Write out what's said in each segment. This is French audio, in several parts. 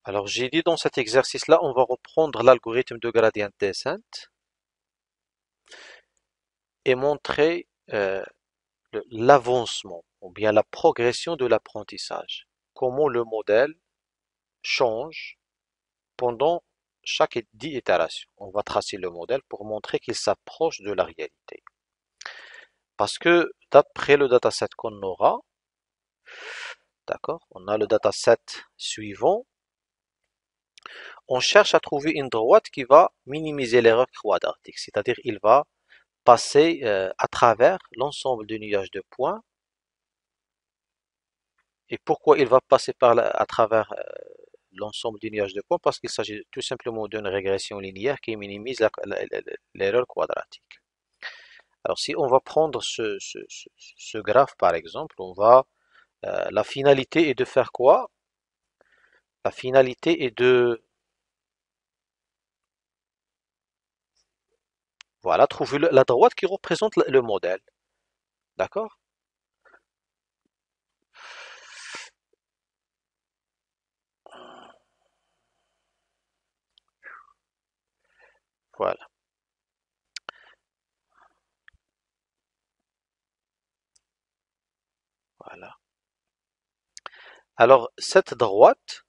Alors, j'ai dit dans cet exercice-là, on va reprendre l'algorithme de gradient descent et montrer l'avancement ou bien la progression de l'apprentissage. Comment le modèle change pendant chaque 10 itérations. On va tracer le modèle pour montrer qu'il s'approche de la réalité. Parce que d'après le dataset qu'on aura, d'accord, on a le dataset suivant, on cherche à trouver une droite qui va minimiser l'erreur quadratique, c'est-à-dire il va passer à travers l'ensemble du nuage de points. Et pourquoi il va passer à travers l'ensemble du nuage de points? Parce qu'il s'agit tout simplement d'une régression linéaire qui minimise l'erreur quadratique. Alors si on va prendre ce graphe par exemple, la finalité est de faire quoi? La finalité est de, voilà, trouver la droite qui représente le modèle. D'accord? Voilà, voilà. Alors cette droite,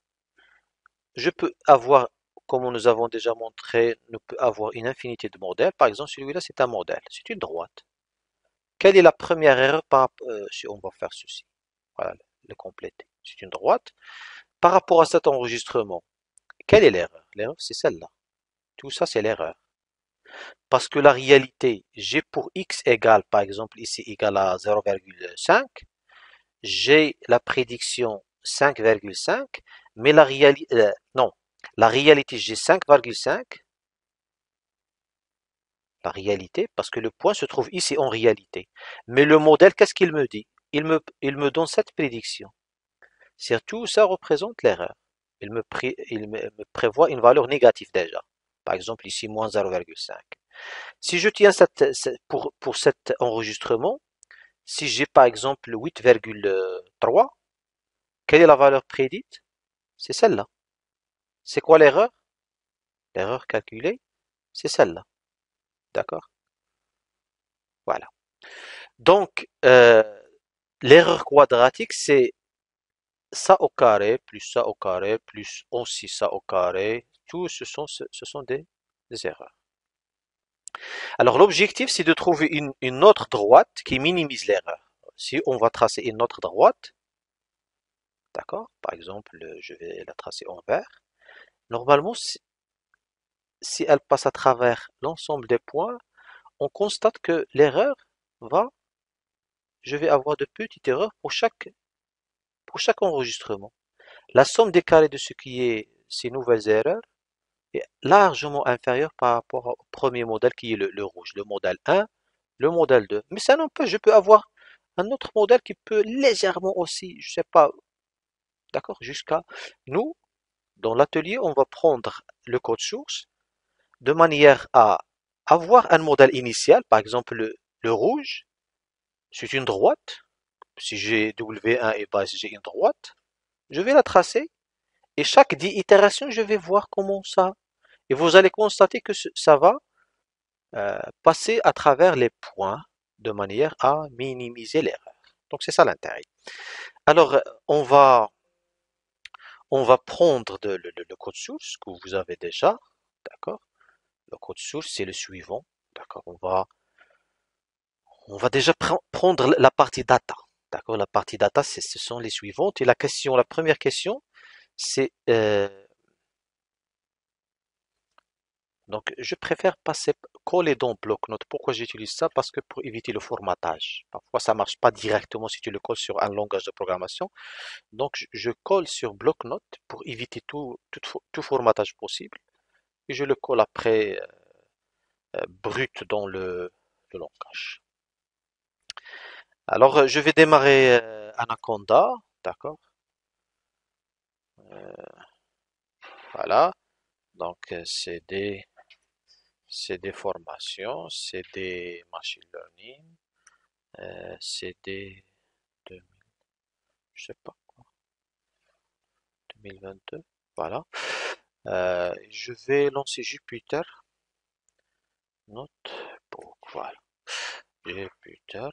je peux avoir, comme nous avons déjà montré, nous peut avoir une infinité de modèles. Par exemple, celui-là, c'est un modèle, c'est une droite. Quelle est la première erreur si on va faire ceci? Voilà, le compléter. C'est une droite. Par rapport à cet enregistrement, quelle est l'erreur? L'erreur, c'est celle-là. Tout ça, c'est l'erreur. Parce que la réalité, j'ai pour x égale, par exemple, ici égale à 0,5, j'ai la prédiction 5,5, mais la réalité, non, la réalité, j'ai 5,5, la réalité, parce que le point se trouve ici en réalité. Mais le modèle, qu'est-ce qu'il me dit? Il me donne cette prédiction. C'est tout ça représente l'erreur. Il me prévoit une valeur négative déjà. Par exemple, ici, moins 0,5. Si je tiens pour cet enregistrement, si j'ai par exemple 8,3, quelle est la valeur prédite? C'est celle-là. C'est quoi l'erreur? L'erreur calculée, c'est celle-là. D'accord? Voilà. Donc, l'erreur quadratique, c'est ça au carré, plus ça au carré, plus aussi ça au carré. Tout ce sont des erreurs. Alors, l'objectif, c'est de trouver une autre droite qui minimise l'erreur. Si on va tracer une autre droite, d'accord? Par exemple, je vais la tracer en vert. Normalement, si elle passe à travers l'ensemble des points, on constate que l'erreur va, je vais avoir de petites erreurs pour chaque enregistrement. La somme des carrés de ce qui est ces nouvelles erreurs est largement inférieure par rapport au premier modèle qui est le rouge, le modèle 1, le modèle 2. Mais ça n'empêche, je peux avoir un autre modèle qui peut légèrement aussi, je sais pas, d'accord, jusqu'à nous, dans l'atelier, on va prendre le code source de manière à avoir un modèle initial, par exemple le rouge, c'est une droite. Si j'ai W1 et base, j'ai une droite, je vais la tracer et chaque 10 itérations, je vais voir comment ça. Et vous allez constater que ça va passer à travers les points de manière à minimiser l'erreur. Donc c'est ça l'intérêt. Alors on va prendre le code source que vous avez déjà, d'accord? Le code source c'est le suivant, d'accord? On va déjà prendre la partie data, d'accord? La partie data ce sont les suivantes et la première question c'est donc, je préfère coller dans bloc-notes. Pourquoi j'utilise ça? Parce que pour éviter le formatage. Parfois, ça marche pas directement si tu le colles sur un langage de programmation. Donc, je colle sur bloc-notes pour éviter tout formatage possible. Et je le colle après brut dans le langage. Alors, je vais démarrer Anaconda. D'accord? Voilà. Donc, c'est des formations, c'est des machine learning. C'est des 2000, je sais pas quoi, 2022. Voilà. Je vais lancer Jupyter Notebook. Voilà. Jupyter,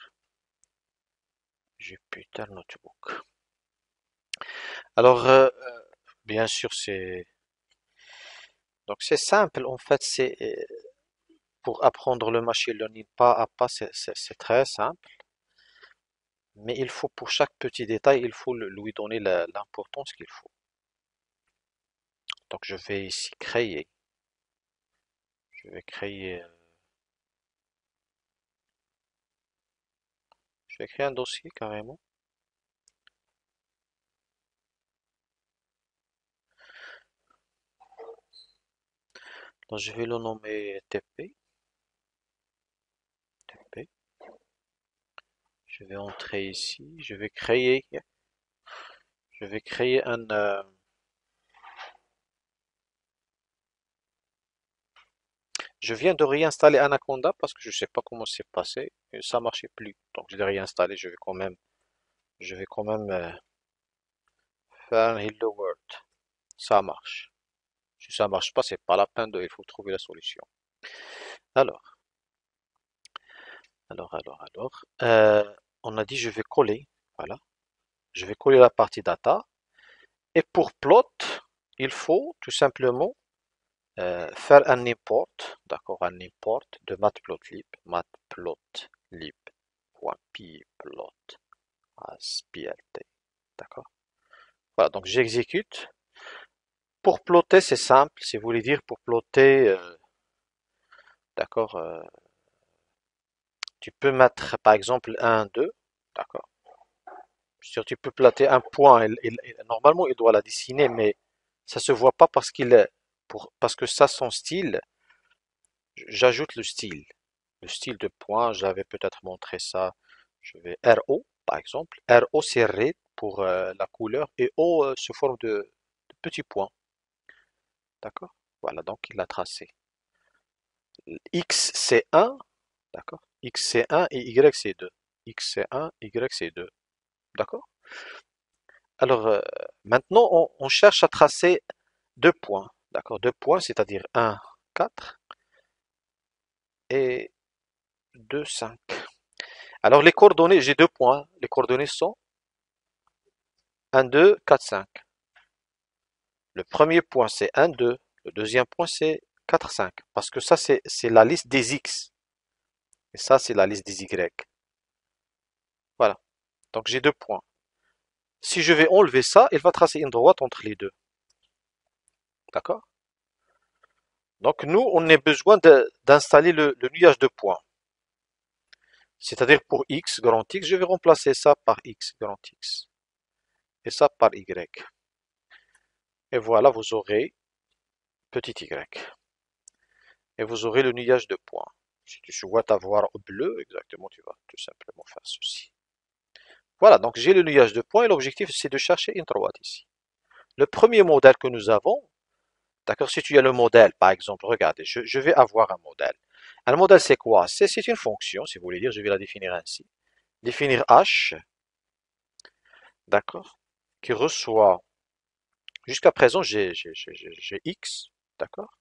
Jupyter Notebook. Alors, bien sûr, c'est simple. En fait, c'est pour apprendre le machine learning pas à pas, c'est très simple. Mais il faut pour chaque petit détail, il faut lui donner l'importance qu'il faut. Donc, je vais ici créer. Je vais créer. Je vais créer un dossier carrément. Donc, je vais le nommer TP. TP. Je vais entrer ici. Je vais créer un. Je viens de réinstaller Anaconda parce que je ne sais pas comment c'est passé. Et ça marchait plus. Donc, je l'ai réinstallé. Je vais quand même faire un Hello World. Ça marche. Si ça marche pas, c'est pas la peine il faut trouver la solution. Alors, on a dit je vais coller. Voilà. Je vais coller la partie data. Et pour plot, il faut tout simplement faire un import, d'accord, un import de matplotlib, matplotlib.pyplot as plt, d'accord. Voilà, donc j'exécute. Pour plotter, c'est simple, si vous voulez dire pour plotter, d'accord, tu peux mettre par exemple 1, 2, d'accord. Sûr, tu peux plotter un point, normalement il doit la dessiner, mais ça se voit pas parce que ça, son style, j'ajoute le style. Le style de point, j'avais peut-être montré ça. Je vais RO, par exemple. RO, c'est red pour la couleur et O sous forme de petits points. D'accord? Voilà, donc il l'a tracé. X, c'est 1. D'accord? X, c'est 1 et Y, c'est 2. X, c'est 1, Y, c'est 2. D'accord? Alors, maintenant, on cherche à tracer deux points. D'accord? Deux points, c'est-à-dire 1, 4 et 2, 5. Alors, les coordonnées, j'ai deux points. Les coordonnées sont 1, 2, 4, 5. Le premier point, c'est 1, 2. Le deuxième point, c'est 4, 5. Parce que ça, c'est la liste des X. Et ça, c'est la liste des Y. Voilà. Donc, j'ai deux points. Si je vais enlever ça, il va tracer une droite entre les deux. D'accord? Donc, nous, on a besoin d'installer le nuage de points. C'est-à-dire pour X, grand X, je vais remplacer ça par X, grand X. Et ça par Y. Et voilà, vous aurez petit Y. Et vous aurez le nuage de points. Si tu souhaites avoir au bleu, exactement, tu vas tout simplement faire ceci. Voilà, donc j'ai le nuage de points et l'objectif c'est de chercher une droite ici. Le premier modèle que nous avons, d'accord, si tu as le modèle, par exemple, regardez, je vais avoir un modèle. Un modèle c'est quoi? C'est une fonction, si vous voulez dire, je vais la définir ainsi. Définir h, d'accord, qui reçoit, jusqu'à présent j'ai x, d'accord,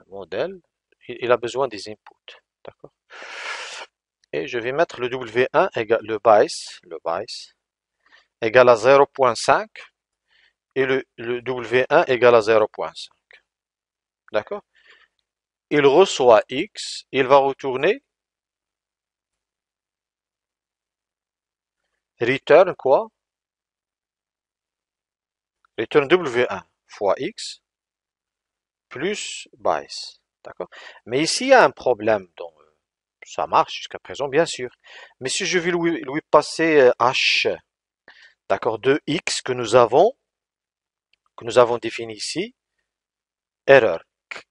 modèle, il a besoin des inputs, d'accord. Et je vais mettre le W1 égale le bias égale à 0.5 et le W1 égale à 0.5. D'accord? Il reçoit X, il va retourner return quoi? Return W1 fois X plus bias. D'accord? Mais ici, il y a un problème. Donc, ça marche jusqu'à présent, bien sûr. Mais si je vais lui passer H, d'accord, de X que nous avons défini ici, error.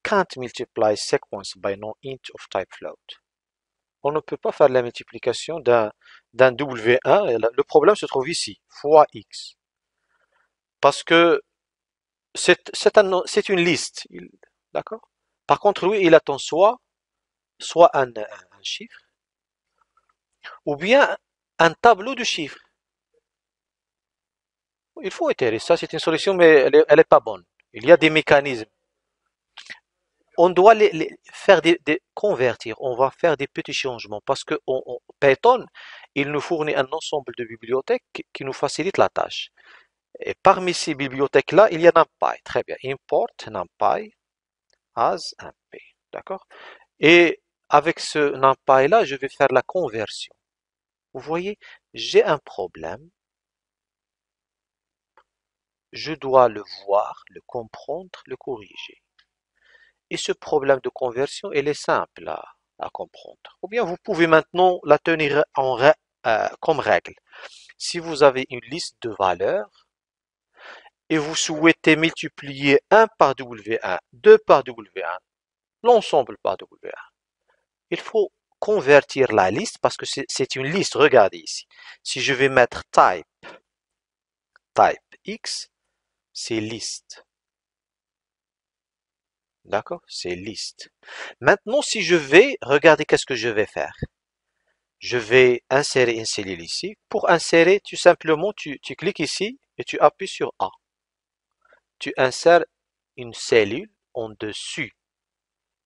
Can't multiply sequence by non-int of type float. On ne peut pas faire la multiplication d'un W1. Le problème se trouve ici, fois X. Parce que c'est une liste. D'accord? Par contre, lui, il attend soit un chiffre, ou bien un tableau de chiffres. Il faut itérer. Ça, c'est une solution, mais elle est pas bonne. Il y a des mécanismes. On doit faire convertir. On va faire des petits changements parce que Python, il nous fournit un ensemble de bibliothèques qui nous facilitent la tâche. Et parmi ces bibliothèques-là, il y a NumPy. Très bien. Import NumPy as NP. D'accord? Et avec ce NumPy-là, je vais faire la conversion. Vous voyez, j'ai un problème. Je dois le voir, le comprendre, le corriger. Et ce problème de conversion, il est simple à comprendre. Ou bien vous pouvez maintenant la tenir comme règle. Si vous avez une liste de valeurs et vous souhaitez multiplier 1 par W1, 2 par W1, l'ensemble par W1, il faut convertir la liste parce que c'est une liste. Regardez ici. Si je vais mettre type X, c'est liste. D'accord? C'est liste. Maintenant, si je vais, regardez qu'est-ce que je vais faire. Je vais insérer une cellule ici. Pour insérer, tout simplement, tu cliques ici et tu appuies sur A. Tu insères une cellule en dessus.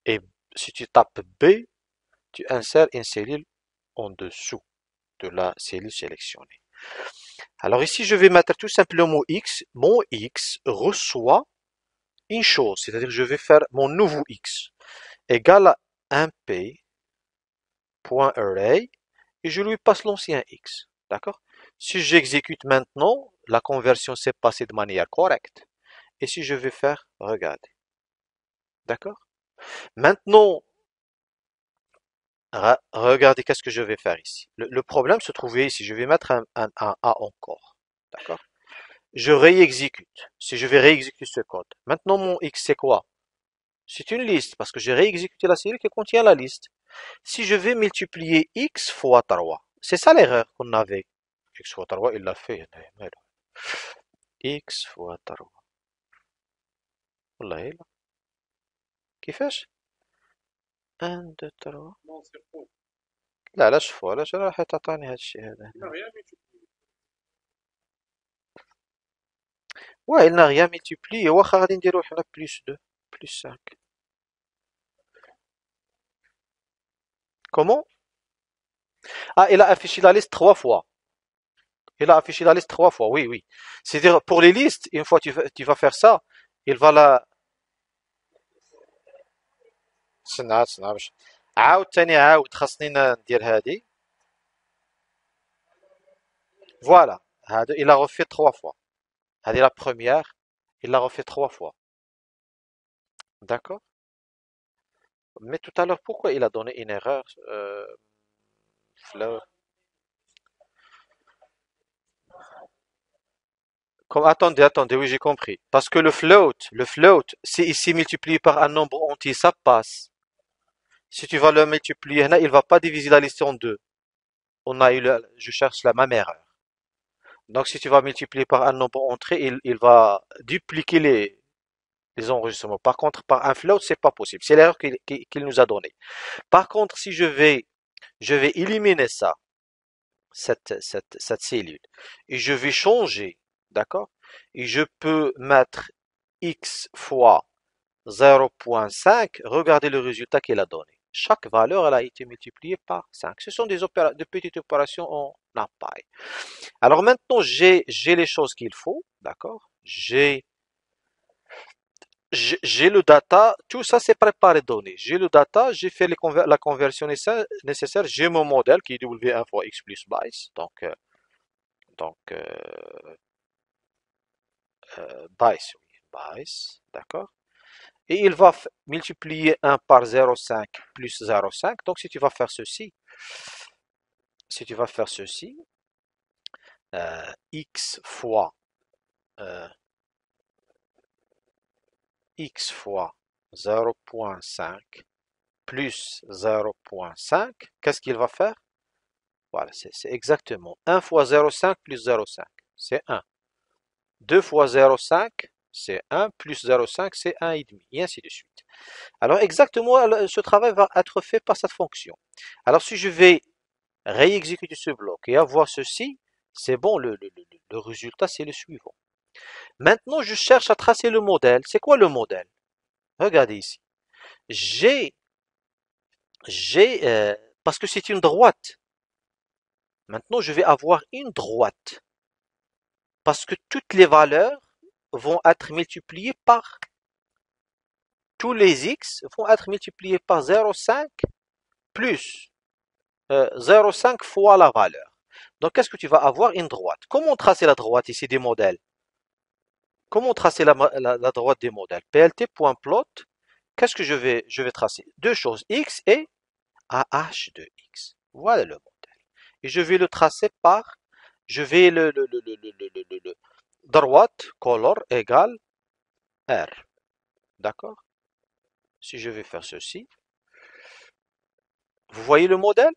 Et si tu tapes B, tu insères une cellule en dessous de la cellule sélectionnée. Alors ici, je vais mettre tout simplement X. Mon X reçoit une chose, c'est-à-dire je vais faire mon nouveau X égale à 1p.array et je lui passe l'ancien X. D'accord? Si j'exécute maintenant, la conversion s'est passée de manière correcte. Et si je vais faire, regardez. D'accord? Maintenant, regardez qu'est-ce que je vais faire ici. Le problème se trouvait ici. Je vais mettre un A encore. D'accord? Je réexécute. Si je vais réexécuter ce code. Maintenant, mon X, c'est quoi? C'est une liste, parce que j'ai réexécuté la série qui contient la liste. Si je vais multiplier X fois 3, c'est ça l'erreur qu'on avait. X fois 3, il l'a fait. X fois 3. والله لا. كيفاش؟ 1 2 3. لا لا شوفوا علاش راح تعطاني هذا الشيء هذا. Ouais, il n'a rien multiplié. واخا غادي نديرو حنا plus 2, plus 5. Comment? Ah, il a affiché la liste 3 fois. Il a affiché la liste 3 fois, oui, oui. C'est-à-dire, pour les listes, une fois tu vas faire ça, il va la... تسنى باش عاود تاني عاود خاصني ندير هادي. Voilà. Il a refait 3 fois. هذه la première, il l'a refait 3 fois. D'accord? Mais tout à l'heure, pourquoi il a donné une erreur float. Attendez, oui, j'ai compris. Parce que le float, c'est ici multiplié par un nombre entier, ça passe. Si tu vas le multiplier, là, il va pas diviser la liste en deux. Je cherche la même erreur. Donc, si tu vas multiplier par un nombre entier, il va dupliquer les enregistrements. Par contre, par un float, c'est pas possible. C'est l'erreur qu'il nous a donnée. Par contre, si je vais éliminer ça, cette cellule, et je vais changer, d'accord? Et je peux mettre x fois 0.5, regardez le résultat qu'il a donné. Chaque valeur elle a été multipliée par 5. Ce sont de petites opérations en NumPy. Alors maintenant, j'ai les choses qu'il faut, d'accord? J'ai le data, tout ça c'est préparé donné. J'ai le data, j'ai fait la conversion nécessaire, j'ai mon modèle qui est W1 fois X plus Bice, donc Bice, oui, Bice, d'accord? Et il va multiplier 1 par 0,5 plus 0,5. Donc si tu vas faire ceci, x fois euh, x fois 0.5 plus 0.5, qu'est-ce qu'il va faire? Voilà, c'est exactement 1 fois 0,5 plus 0,5, c'est 1. 2 fois 0,5, c'est 1, plus 0,5, c'est 1,5, et ainsi de suite. Alors exactement, ce travail va être fait par cette fonction. Alors si je vais réexécuter ce bloc et avoir ceci, c'est bon, le résultat c'est le suivant. Maintenant, je cherche à tracer le modèle. C'est quoi le modèle? Regardez ici. J'ai, parce que c'est une droite. Maintenant, je vais avoir une droite. Parce que toutes les valeurs vont être multipliées par, tous les x vont être multipliés par 0,5 plus 0,5 fois la valeur. Donc, qu'est-ce que tu vas avoir? Une droite. Comment tracer la droite ici des modèles? Comment tracer la droite des modèles? plt.plot, qu'est-ce que je vais tracer? Deux choses, x et AH de x. Voilà le modèle. Et je vais le tracer par, je vais le droite, color égale R. D'accord? Si je vais faire ceci, vous voyez le modèle?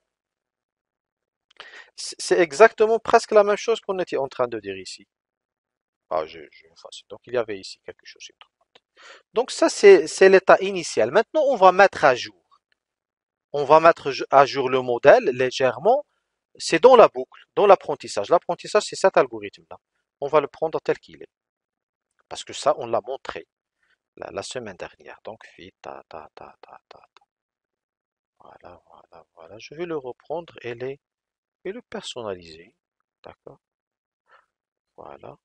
C'est exactement presque la même chose qu'on était en train de dire ici. Ah, efface. Donc, il y avait ici quelque chose. Donc, ça, c'est l'état initial. Maintenant, on va mettre à jour. On va mettre à jour le modèle légèrement. C'est dans la boucle, dans l'apprentissage. L'apprentissage, c'est cet algorithme-là. On va le prendre tel qu'il est. Parce que ça, on l'a montré la semaine dernière. Donc, fit, ta. Voilà, voilà, voilà. Je vais le reprendre et le personnaliser. D'accord? Voilà.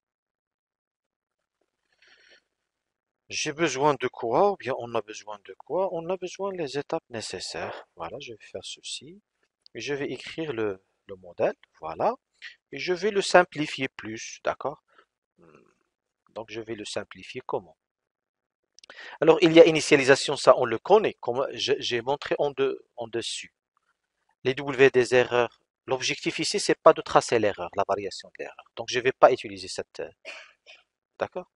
J'ai besoin de quoi? Ou bien on a besoin de quoi? On a besoin des étapes nécessaires. Voilà, je vais faire ceci. Et je vais écrire le modèle. Voilà. Et je vais le simplifier plus. D'accord? Donc je vais le simplifier comment? Alors il y a initialisation, ça on le connaît, comme j'ai montré en dessus. Les W des erreurs. L'objectif ici, c'est pas de tracer l'erreur, la variation de l'erreur. Donc je vais pas utiliser cette. D'accord?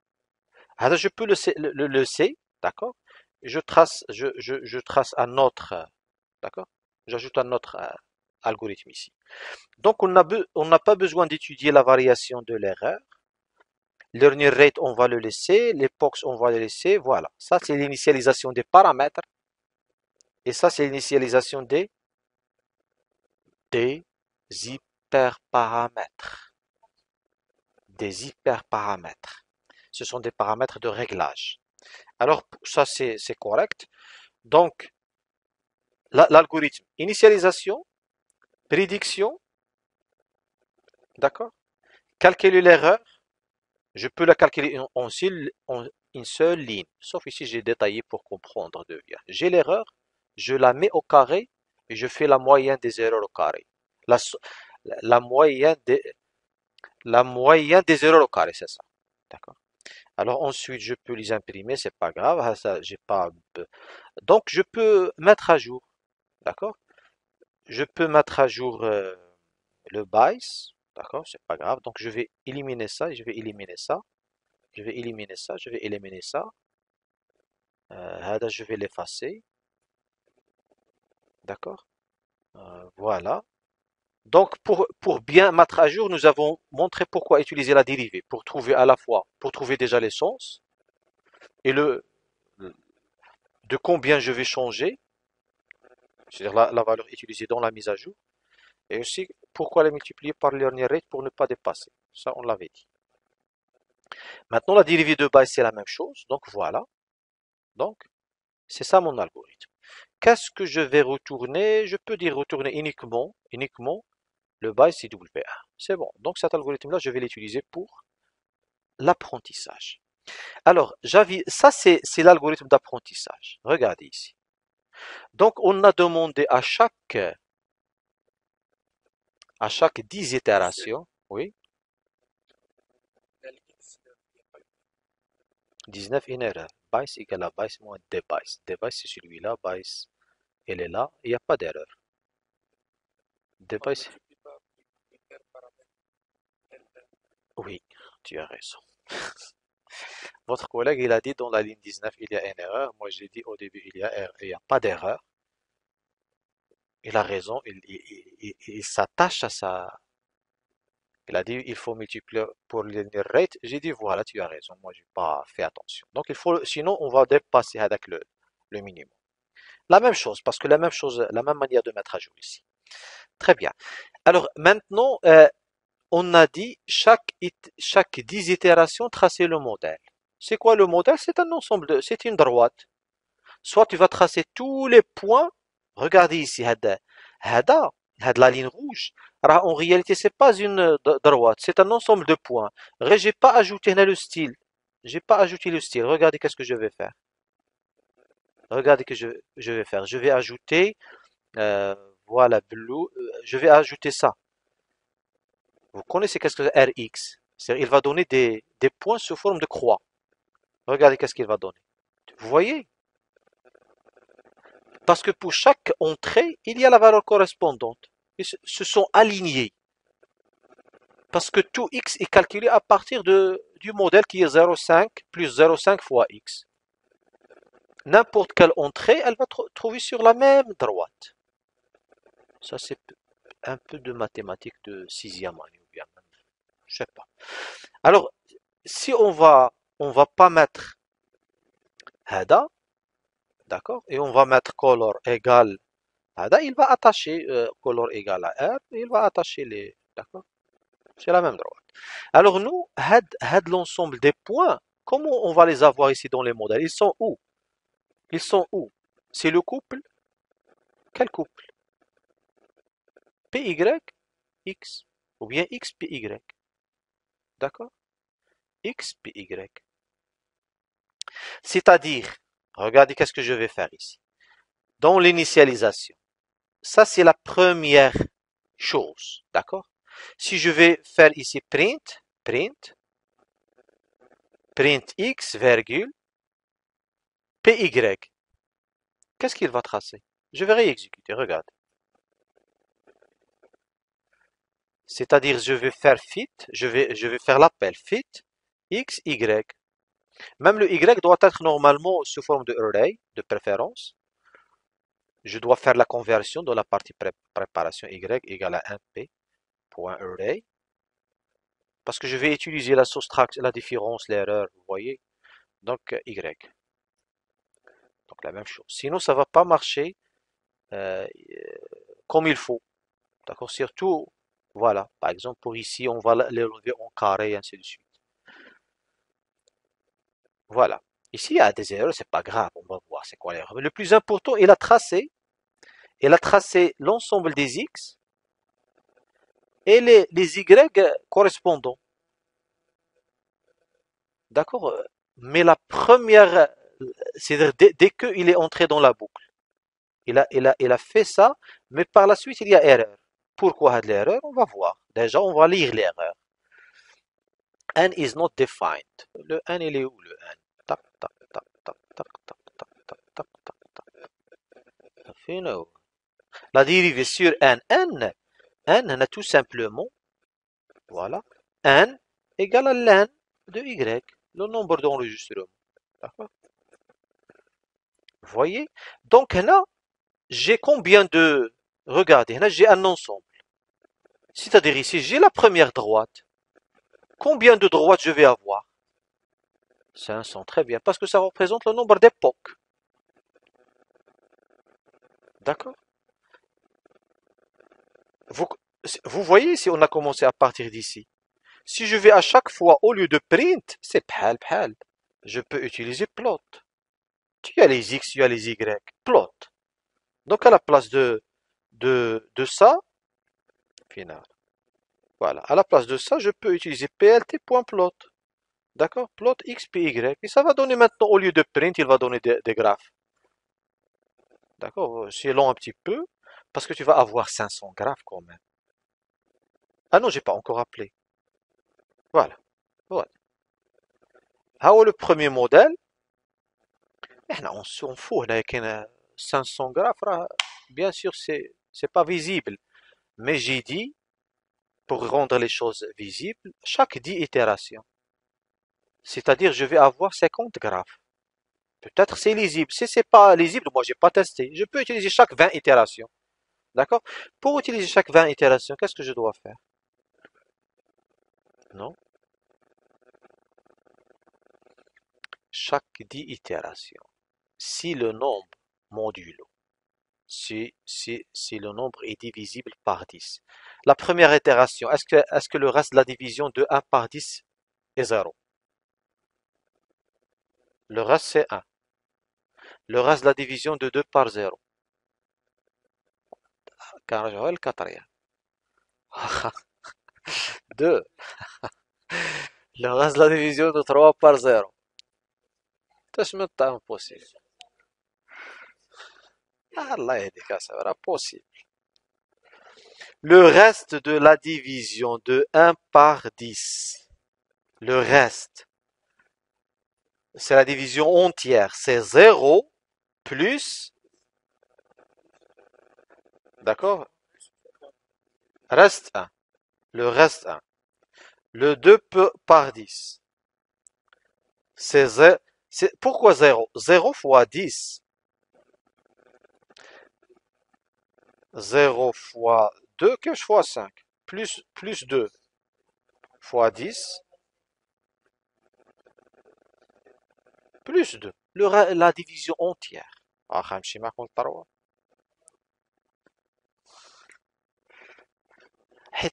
Alors je peux le C, d'accord? Je trace un autre, d'accord? J'ajoute un autre algorithme ici. Donc on n'a pas besoin d'étudier la variation de l'erreur. Learning rate, on va le laisser. L'époque, on va le laisser. Voilà. Ça, c'est l'initialisation des paramètres. Et ça, c'est l'initialisation des hyperparamètres. Des hyperparamètres. Ce sont des paramètres de réglage. Alors, ça, c'est correct. Donc, l'algorithme initialisation, prédiction, d'accord? Calculer l'erreur, je peux la calculer en une seule ligne. Sauf ici, j'ai détaillé pour comprendre de bien. J'ai l'erreur, je la mets au carré et je fais la moyenne des erreurs au carré. La, la moyenne des, la moyenne des erreurs au carré, c'est ça. D'accord? Alors ensuite, je peux les imprimer, c'est pas grave. Ça, j'ai pas. Donc, je peux mettre à jour. D'accord? Je peux mettre à jour le BICE, d'accord, c'est pas grave. Donc je vais éliminer ça, je vais éliminer ça, je vais éliminer ça, je vais éliminer ça. Je vais l'effacer, d'accord. Voilà. Donc pour bien mettre à jour, nous avons montré pourquoi utiliser la dérivée, pour trouver à la fois, pour trouver déjà l'essence et de combien je vais changer, c'est-à-dire la valeur utilisée dans la mise à jour, et aussi pourquoi la multiplier par le learning rate pour ne pas dépasser. Ça, on l'avait dit. Maintenant, la dérivée de base, c'est la même chose. Donc, voilà. Donc, c'est ça mon algorithme. Qu'est-ce que je vais retourner? Je peux dire retourner uniquement le base CWA. C'est bon. Donc, cet algorithme-là, je vais l'utiliser pour l'apprentissage. Alors, ça, c'est l'algorithme d'apprentissage. Regardez ici. Donc, on a demandé à chaque 10 itérations, oui, 19 une erreur. Bice égale à bice moins debice. Debice, c'est celui-là. Bice, elle est là. Il n'y a pas d'erreur. Debice, oui, tu as raison. Votre collègue, il a dit dans la ligne 19, il y a une erreur. Moi, j'ai dit au début, il y a pas d'erreur. Il a raison. Il s'attache à ça. Il a dit, il faut multiplier pour le rate. J'ai dit, voilà, tu as raison. Moi, j'ai pas fait attention. Donc, sinon, on va dépasser avec le minimum. La même chose, parce que la même chose, la même manière de mettre à jour ici. Très bien. Alors, maintenant, on a dit chaque 10 itérations, tracer le modèle. C'est quoi le modèle? C'est un ensemble c'est une droite. Soit tu vas tracer tous les points. Regardez ici, la ligne rouge. En réalité, c'est pas une droite, c'est un ensemble de points. J'ai pas ajouté le style. J'ai pas ajouté le style. Regardez qu'est-ce que je vais faire. Regardez que je vais faire. Je vais ajouter, euh, voilà, blue. Je vais ajouter ça. Vous connaissez qu'est-ce que c'est Rx? C'est-à-dire, il va donner des points sous forme de croix. Regardez qu'est-ce qu'il va donner. Vous voyez? Parce que pour chaque entrée, il y a la valeur correspondante. Ils se sont alignés. Parce que tout x est calculé à partir du modèle qui est 0,5 plus 0,5 fois x. N'importe quelle entrée, elle va trouver sur la même droite. Ça, c'est un peu de mathématiques de sixième année, ou bien même, je sais pas. Alors, si on va pas mettre hada, d'accord, et on va mettre color égal hada, il va attacher color égal à r, et il va attacher les, d'accord, c'est la même droite. Alors nous, had l'ensemble des points, comment on va les avoir ici dans les modèles? Ils sont où? Ils sont où? C'est le couple? Quel couple? PY, X, ou bien XPY, d'accord? XPY. C'est-à-dire, regardez qu'est-ce que je vais faire ici. Dans l'initialisation, ça c'est la première chose, d'accord? Si je vais faire ici print x, virgule, py, qu'est-ce qu'il va tracer? Je vais réexécuter, regarde. C'est-à-dire, je vais faire fit, je vais faire l'appel fit x, y. Même le y doit être normalement sous forme de array, de préférence. Je dois faire la conversion dans la partie préparation y égale à 1p.array. Parce que je vais utiliser la soustraction, la différence, l'erreur, vous voyez. Donc, y. Donc, la même chose. Sinon, ça ne va pas marcher euh, comme il faut. D'accord? Surtout, voilà. Par exemple, pour ici, on va les relever en carré, et ainsi de suite. Voilà. Ici, il y a des erreurs, c'est pas grave. On va voir c'est quoi l'erreur. Mais le plus important, il a tracé l'ensemble des X et les Y correspondants. D'accord? Mais la première, c'est-à-dire dès qu'il est entré dans la boucle, il a fait ça, mais par la suite, il y a erreur. Pourquoi il y a de l'erreur? On va voir. Déjà, on va lire l'erreur. N is not defined. Le N, il est où le N? Tac, tac, tac, tac, tac, tac, tac, tac, tac, tac, tac. Fino. La dérivée sur N. N a tout simplement, voilà, N égale à l'N de Y, le nombre d'enregistrements. D'accord? Vous voyez? Donc là, j'ai combien de... Regardez, là j'ai un ensemble. C'est-à-dire ici, j'ai la première droite. Combien de droites je vais avoir? 500, très bien, parce que ça représente le nombre d'époques. D'accord? vous, vous voyez si on a commencé à partir d'ici. Si je vais à chaque fois, au lieu de print, c'est bhal. Je peux utiliser plot. Tu as les X, tu as les Y. Plot. Donc à la place de ça, final. Voilà. À la place de ça, je peux utiliser plt.plot. D'accord? Plot x, p, y. Et ça va donner maintenant, au lieu de print, il va donner des graphes. D'accord? C'est long un petit peu, parce que tu vas avoir 500 graphes quand même. Ah non, j'ai pas encore appelé. Voilà. Voilà. Ah, le premier modèle, on s'en fout. Là, il y a 500 graphes, là, bien sûr, c'est pas visible. Mais j'ai dit, pour rendre les choses visibles, chaque 10 itérations. C'est-à-dire, je vais avoir 50 graphes. Peut-être c'est lisible. Si c'est pas lisible, moi j'ai pas testé. Je peux utiliser chaque 20 itérations. D'accord? Pour utiliser chaque 20 itérations, qu'est-ce que je dois faire? Non? Chaque 10 itérations. Si le nombre modulo, si le nombre est divisible par 10. La première itération, est-ce que le reste de la division de 1 par 10 est 0? Le reste c'est 1. Le reste de la division de 2 par 0. كان رجعوا للكتر 2. Le reste de la division de 3 par 0. تشمت impossible. الله يهديك c'est impossible. Le reste de la division de 1 par 10. Le reste, c'est la division entière. C'est 0 plus, d'accord? Reste 1. Le reste 1. Le 2 par 10. Pourquoi 0? 0 fois 10. 0 fois 2, que fois 5? Plus 2 fois 10. Plus 2. La division entière.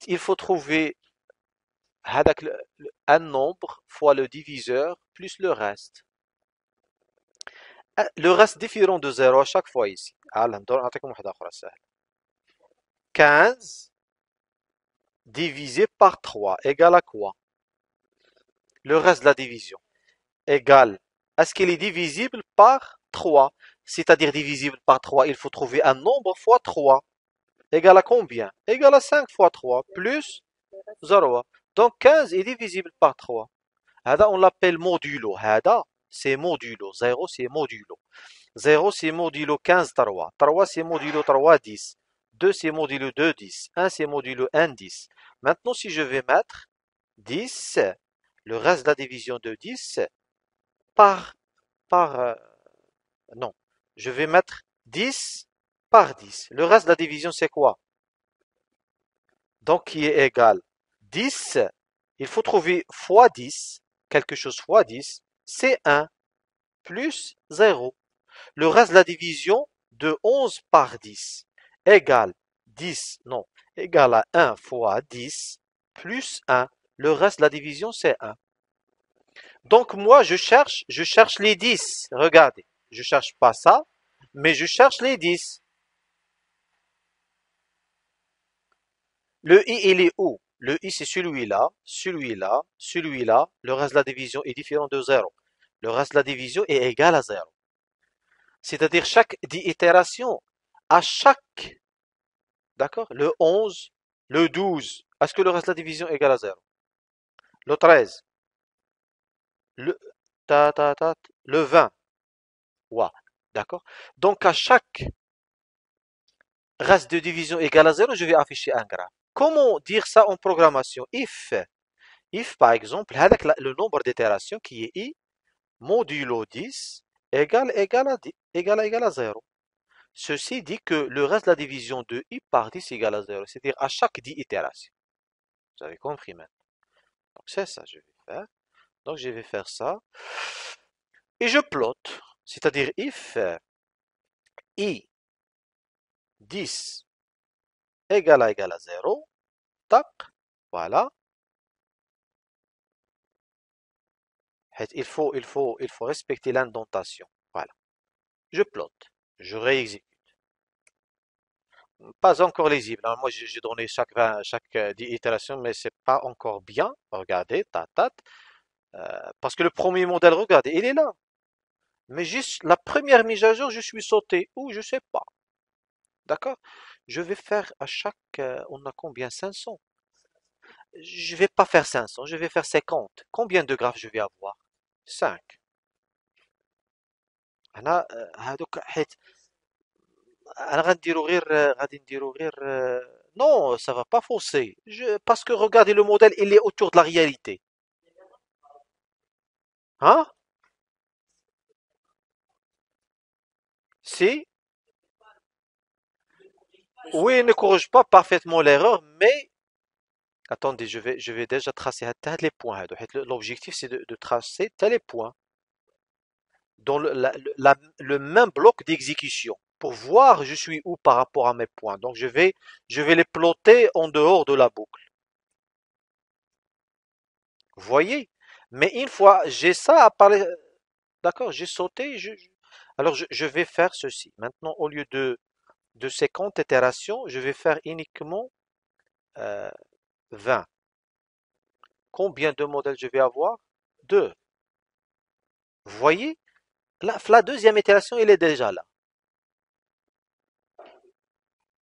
Il faut trouver un nombre fois le diviseur plus le reste. Le reste différent de 0 à chaque fois ici. 15 divisé par 3 égale à quoi? Le reste de la division égale. Est-ce qu'il est divisible par 3? C'est-à-dire divisible par 3, il faut trouver un nombre fois 3. Égal à combien? Égal à 5 fois 3 plus 0. Donc 15 est divisible par 3. هذا on l'appelle modulo. هذا c'est modulo. 0 c'est modulo. 0 c'est modulo 15 3. 3 c'est modulo 3 10. 2 c'est modulo 2 10. 1 c'est modulo 1 10. Maintenant si je vais mettre 10, le reste de la division de 10 par non, je vais mettre 10 par 10. Le reste de la division c'est quoi? Donc qui est égal 10, il faut trouver fois 10, quelque chose fois 10, c'est 1 plus 0. Le reste de la division de 11 par 10 égale 10, non, égale à 1 fois 10 plus 1. Le reste de la division c'est 1. Donc moi je cherche les 10. Regardez, je cherche pas ça, mais je cherche les 10. Le i il est où? Le i c'est celui-là, celui-là, celui-là. Le reste de la division est différent de 0. Le reste de la division est égal à 0. C'est-à-dire chaque itération, à chaque, d'accord, le 11, le 12, est-ce que le reste de la division est égal à 0? Le 13, le, le 20, ouais, d'accord? Donc à chaque reste de division égal à 0, je vais afficher un graphe. Comment dire ça en programmation? If par exemple, le nombre d'itérations qui est i modulo 10 égale à 0. Ceci dit que le reste de la division de i par 10 égale à 0, c'est-à-dire à chaque 10 itérations. Vous avez compris maintenant. Donc c'est ça que je vais faire. Donc je vais faire ça. Et je plotte. C'est-à-dire if i 10 égale à 0, tac, voilà. Il faut respecter l'indentation. Voilà. Je plotte. Je réexécute. Pas encore lisible, hein. Moi, j'ai donné chaque 10 itérations, mais c'est pas encore bien. Regardez, parce que le premier modèle, regardez, il est là. Mais juste la première mise à jour, je suis sauté. Ou je sais pas. D'accord? Je vais faire à chaque, on a combien? 500. Je vais pas faire 500, je vais faire 50. Combien de graphes je vais avoir? 5. أنا هادوك حيت أنا غادي نديرو غير non, ça va pas fausser. Parce que regardez le modèle, il est autour de la réalité. Hein? Si? Oui, il ne corrige pas parfaitement l'erreur, mais attendez, je vais déjà tracer les points. L'objectif, c'est de tracer les points dans le même bloc d'exécution. pour voir je suis où par rapport à mes points. Donc je vais les plotter en dehors de la boucle. Vous voyez? Mais une fois j'ai ça à parler, d'accord, j'ai sauté, alors je vais faire ceci. Maintenant, au lieu de 50 itérations, je vais faire uniquement euh, 20. Combien de modèles je vais avoir? Deux. Vous voyez? La deuxième itération, elle est déjà là.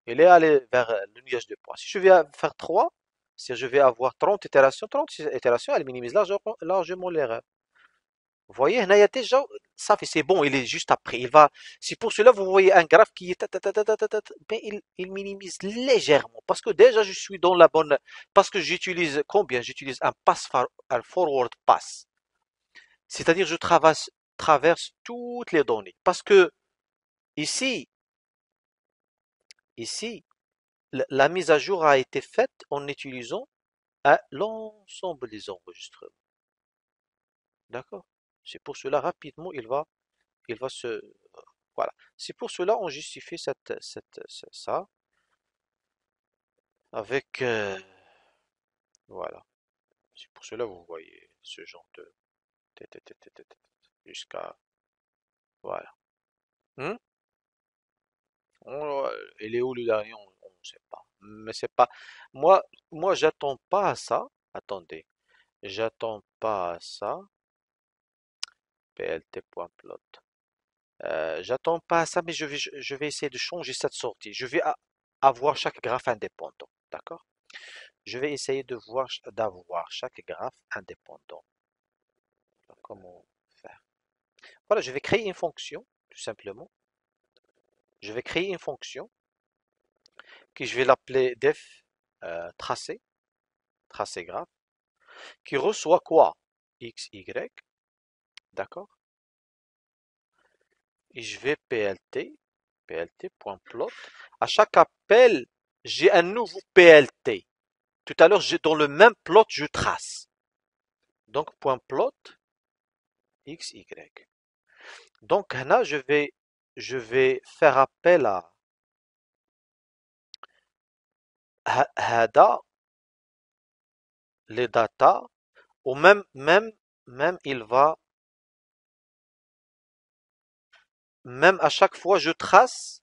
Elle est allée vers le nuage de points. Si je vais faire 3, si je vais avoir 30 itérations, elle minimise largement l'erreur. Vous voyez, il y a déjà, ça fait, c'est bon, il est juste après. C'est pour cela, vous voyez un graphe qui est, mais il minimise légèrement. Parce que déjà, je suis dans la bonne, parce que j'utilise combien? J'utilise un forward pass. C'est-à-dire, traverse toutes les données. Parce que ici, ici, la mise à jour a été faite en utilisant l'ensemble des enregistrements. D'accord? C'est pour cela, rapidement, il va se, voilà. C'est pour cela on justifie ça avec, voilà. C'est pour cela vous voyez ce genre de jusqu'à, voilà. Hmm. Il est où le dernier? On ne sait pas. Mais c'est pas, moi, j'attends pas à ça. Attendez, j'attends pas à ça. plt.plot. J'attends pas à ça, mais je vais essayer de changer cette sortie. Avoir chaque graphe indépendant. D'accord? Je vais essayer d'avoir chaque graphe indépendant. Alors, comment faire? Voilà, je vais créer une fonction, tout simplement. Je vais créer une fonction que je vais l'appeler def tracé, tracé graphe, qui reçoit quoi? X, Y, d'accord? Et je vais plt.plot. À chaque appel, j'ai un nouveau plt. Tout à l'heure, dans le même plot, je trace. Donc, .plot, x, y. Donc, là, je vais faire appel à هذا les data, ou même il va, même à chaque fois, je trace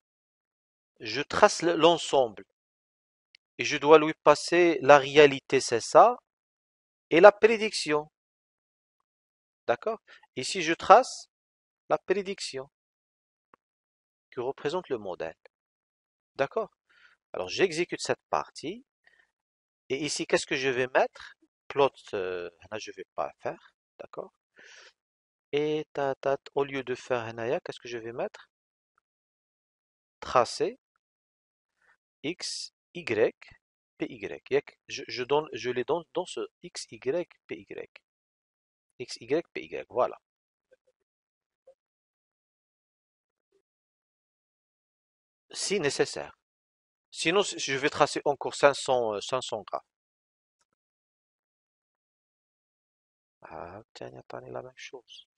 l'ensemble. Et je dois lui passer la réalité, c'est ça, et la prédiction. D'accord? Ici, je trace la prédiction qui représente le modèle. D'accord? Alors, j'exécute cette partie. Et ici, qu'est-ce que je vais mettre? Plot, là, je vais pas faire. D'accord? Et au lieu de faire Hanaya, qu'est-ce que je vais mettre? Tracer X, Y, PY. Je les donne dans ce X, Y, PY. X, Y, PY. Voilà. Si nécessaire. Sinon, je vais tracer encore 500 graphes. Ah, tiens, attendez la même chose.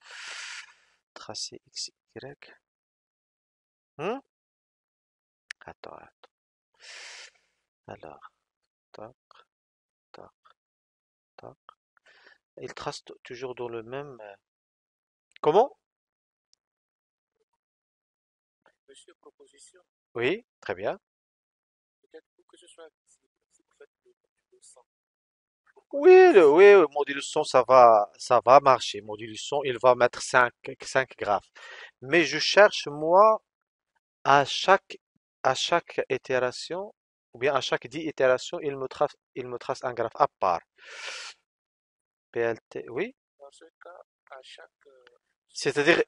Tracer X, Y. Hmm? Attends. Alors, tac, tac, tac. Il trace toujours dans le même. Comment? Oui, très bien. Oui, le module son, ça va marcher. Module son, il va mettre cinq graphes. Mais je cherche, moi, à chaque itération, ou bien à chaque 10 itérations, il me trace un graphe à part. PLT, oui. C'est-à-dire,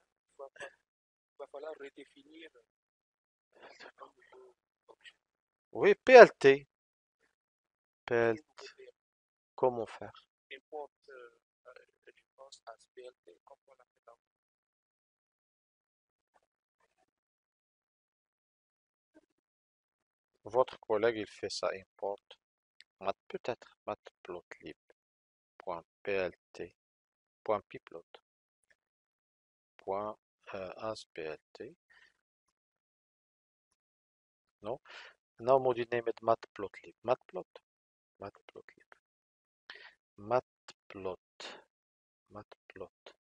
oui, PLT. PLT, comment faire? Votre collègue, il fait ça, import. Peut-être, matplotlib.plt, .pyplot, .asplt. No? Now module name it matplotlib. Matplotlib. Matplot. Matplot.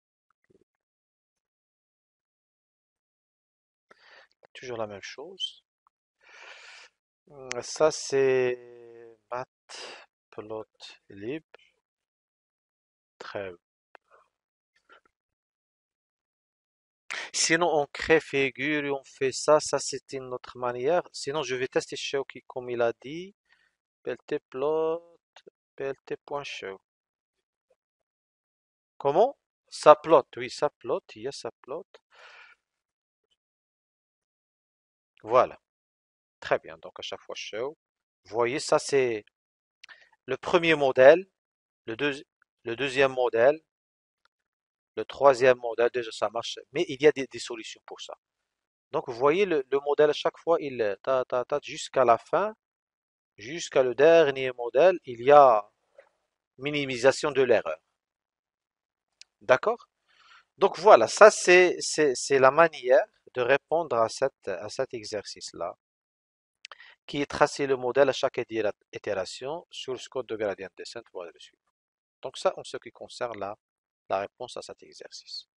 Toujours la même chose. Ça c'est matplotlib. Très bien. Sinon, on crée figure et on fait ça. Ça, c'est une autre manière. Sinon, je vais tester show qui, comme il a dit, pltplot, plt.show. Comment? Ça plot, oui, ça plot, yes, ça plot. Voilà, très bien. Donc, à chaque fois, show. Vous voyez, ça, c'est le premier modèle, le, le deuxième modèle, le troisième modèle. Déjà, ça marche. Mais il y a des solutions pour ça. Donc, vous voyez, le modèle, à chaque fois, il jusqu'à la fin, jusqu'à le dernier modèle, il y a minimisation de l'erreur. D'accord? Donc voilà, ça c'est la manière de répondre à cet exercice-là, qui est tracer le modèle à chaque itération sur le code de gradient descent. Voilà le suivant. Donc ça, en ce qui concerne la réponse à cet exercice.